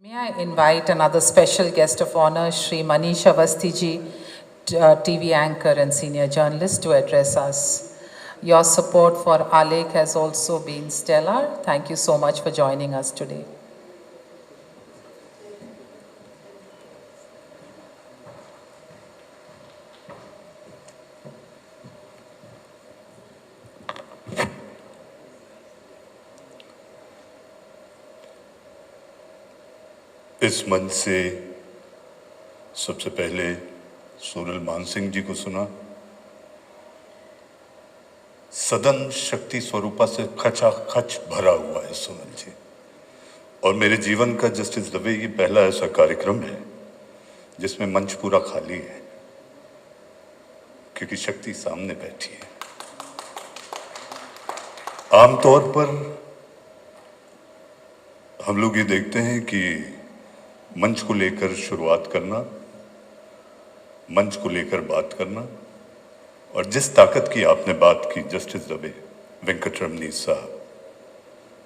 May I invite another special guest of honor, Shri Manish Avasthi ji, TV anchor and senior journalist, to address us. Your support for Alek has also been stellar. Thank you so much for joining us today. इस मंच से सबसे पहले सोनल मानसिंह जी को सुना। सदन शक्ति स्वरूपा से खचाखच भरा हुआ है सोनल जी, और मेरे जीवन का जस्टिस दवे ये पहला ऐसा कार्यक्रम है जिसमें मंच पूरा खाली है, क्योंकि शक्ति सामने बैठी है। आमतौर पर हम लोग ये देखते हैं कि मंच को लेकर शुरुआत करना, मंच को लेकर बात करना, और जिस ताकत की आपने बात की जस्टिस दवे, वेंकटरमणी साहब,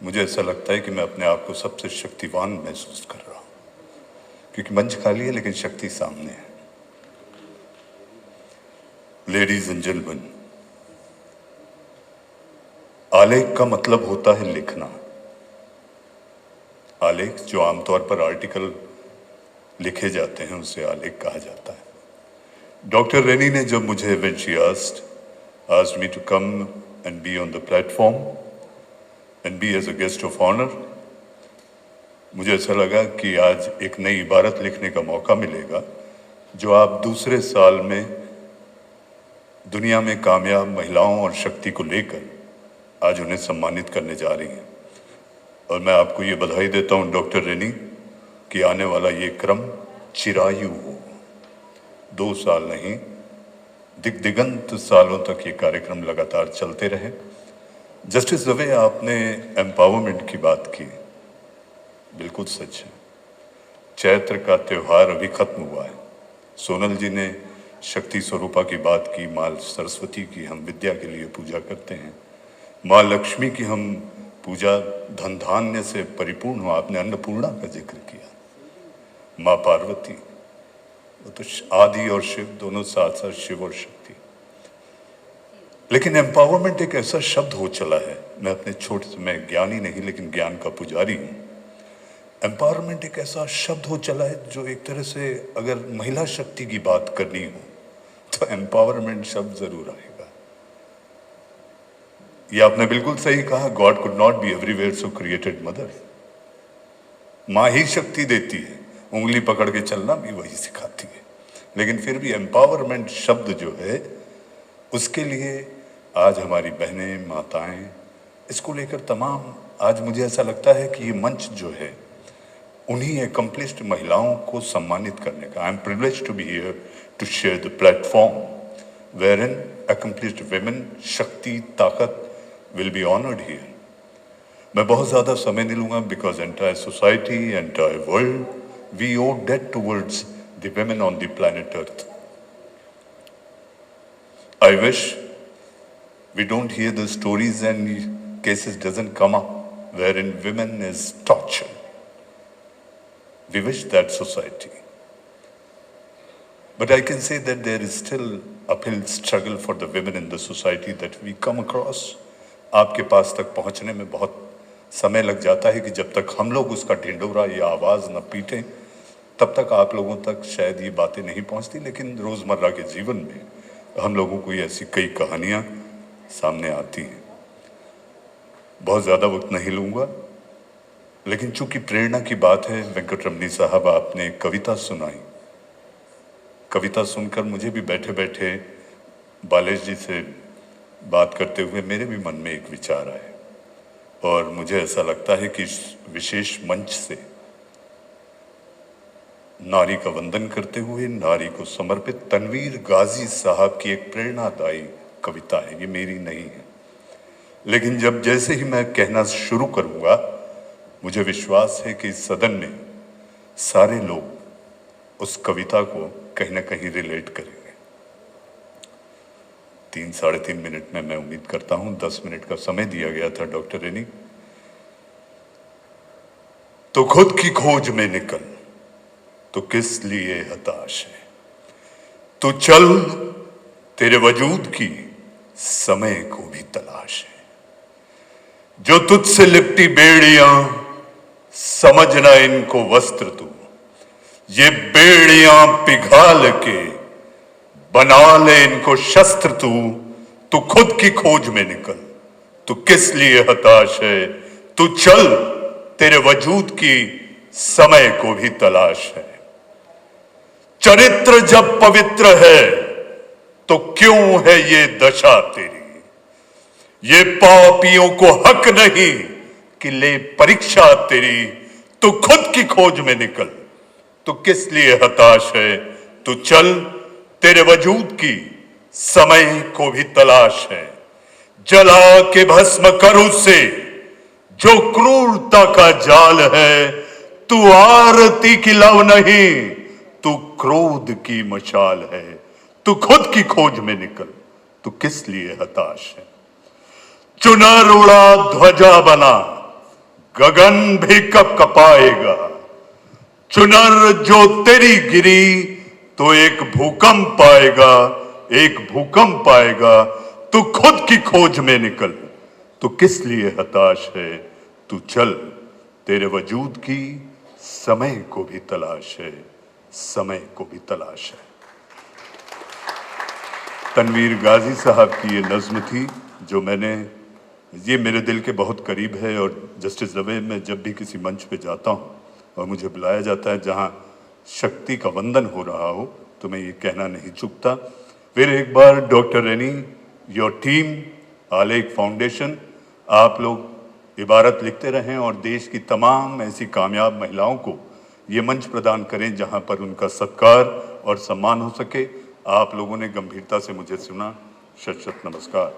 मुझे ऐसा लगता है कि मैं अपने आप को सबसे शक्तिवान महसूस कर रहा हूं, क्योंकि मंच खाली है लेकिन शक्ति सामने है। लेडीज एंड जेंटलमैन, आलेख का मतलब होता है लिखना। आलेख जो आमतौर पर आर्टिकल लिखे जाते हैं उसे आलेख कहा जाता है। डॉक्टर रेनी ने जब मुझे when she asked me to come and be on the platform and be as a guest of honor, मुझे ऐसा लगा कि आज एक नई इबारत लिखने का मौका मिलेगा जो आप दूसरे साल में दुनिया में कामयाब महिलाओं और शक्ति को लेकर आज उन्हें सम्मानित करने जा रही हैं। और मैं आपको ये बधाई देता हूं डॉक्टर रेनी कि आने वाला ये क्रम चिरायु हो, 2 साल नहीं, दिग्दिगंत सालों तक ये कार्यक्रम लगातार चलते रहे। जस्टिस दवे, आपने एम्पावरमेंट की बात की, बिल्कुल सच है। चैत्र का त्योहार अभी खत्म हुआ है। सोनल जी ने शक्ति स्वरूपा की बात की, माँ सरस्वती की हम विद्या के लिए पूजा करते हैं, माँ लक्ष्मी की हम पूजा धन धान्य से परिपूर्ण हो, आपने अन्नपूर्णा का जिक्र किया, माँ पार्वती, वो तो आदि और शिव दोनों साथ साथ शिव और शक्ति। लेकिन एम्पावरमेंट एक ऐसा शब्द हो चला है, मैं अपने छोटे से, मैं ज्ञानी नहीं लेकिन ज्ञान का पुजारी हूं। एम्पावरमेंट एक ऐसा शब्द हो चला है जो एक तरह से अगर महिला शक्ति की बात करनी हो तो एम्पावरमेंट शब्द जरूर आएगा। ये आपने बिल्कुल सही कहा, God could not be everywhere so created mother. माँ ही शक्ति देती है, उंगली पकड़ के चलना भी वही सिखाती है। लेकिन फिर भी एम्पावरमेंट शब्द जो है उसके लिए आज हमारी बहनें, माताएं, इसको लेकर तमाम, आज मुझे ऐसा लगता है कि ये मंच जो है उन्हीं एकम्प्लिश्ड महिलाओं को सम्मानित करने का। I am privileged to be here to share the platform where in accomplished women, shakti, taakat will be honoured here. मैं बहुत ज्यादा समय नहीं लूंगा, because entire society, entire world, we owe debt towards the women on the planet Earth. I wish we don't hear the stories and cases doesn't come up wherein women is tortured. We wish that society. But I can say that there is still uphill struggle for the women in the society that we come across. आपके पास तक पहुंचने में बहुत समय लग जाता है कि जब तक हम लोग उसका ढिंढोरा या आवाज न पीटें तब तक आप लोगों तक शायद ये बातें नहीं पहुंचती। लेकिन रोजमर्रा के जीवन में हम लोगों को ऐसी कई कहानियां सामने आती हैं। बहुत ज्यादा वक्त नहीं लूंगा, लेकिन चूंकि प्रेरणा की बात है, वेंकटरमणी साहब आपने कविता सुनाई। कविता सुनकर मुझे भी बैठे बैठे बालेश जी से बात करते हुए मेरे भी मन में एक विचार आए, और मुझे ऐसा लगता है कि इस विशेष मंच से नारी का वंदन करते हुए नारी को समर्पित तनवीर गाजी साहब की एक प्रेरणादायी कविता है। ये मेरी नहीं है, लेकिन जब जैसे ही मैं कहना शुरू करूंगा मुझे विश्वास है कि इस सदन में सारे लोग उस कविता को कहीं ना कहीं रिलेट करेंगे। 3-3.5 मिनट में मैं उम्मीद करता हूं, 10 मिनट का समय दिया गया था डॉक्टर रेनी। तो खुद की खोज में निकल, तो किस लिए हताश है। तू चल, तेरे वजूद की समय को भी तलाश है। जो तुझसे लिपटी बेड़ियां, समझना इनको वस्त्र तू। ये बेड़ियां पिघाल के बना ले इनको शस्त्र तू। तू खुद की खोज में निकल, तू किस लिए हताश है। तू चल, तेरे वजूद की समय को भी तलाश है। चरित्र जब पवित्र है तो क्यों है ये दशा तेरी। ये पापियों को हक नहीं कि ले परीक्षा तेरी। तू खुद की खोज में निकल, तू किस लिए हताश है। तू चल, तेरे वजूद की समय को भी तलाश है। जला के भस्म कर उसे जो क्रूरता का जाल है। तू आरती की लव नहीं, तू क्रोध की मशाल है। तू खुद की खोज में निकल, तू किस लिए हताश है। चुनर उड़ा ध्वजा बना, गगन भी कब कपाएगा। चुनर जो तेरी गिरी तो एक भूकंप आएगा, एक भूकंप आएगा। तू खुद की खोज में निकल, तू किस लिए हताश है। तू चल, तेरे वजूद की समय को भी तलाश है, समय को भी तलाश है। तनवीर गाजी साहब की ये नज्म थी जो ये मेरे दिल के बहुत करीब है। और जस्टिस दवे, मैं जब भी किसी मंच पे जाता हूँ और मुझे बुलाया जाता है जहाँ शक्ति का वंदन हो रहा हो, तो मैं ये कहना नहीं चूकता। फिर एक बार डॉक्टर रेनी, योर टीम, आलेख फाउंडेशन, आप लोग इबारत लिखते रहें और देश की तमाम ऐसी कामयाब महिलाओं को ये मंच प्रदान करें जहां पर उनका सत्कार और सम्मान हो सके। आप लोगों ने गंभीरता से मुझे सुना। शत शत नमस्कार।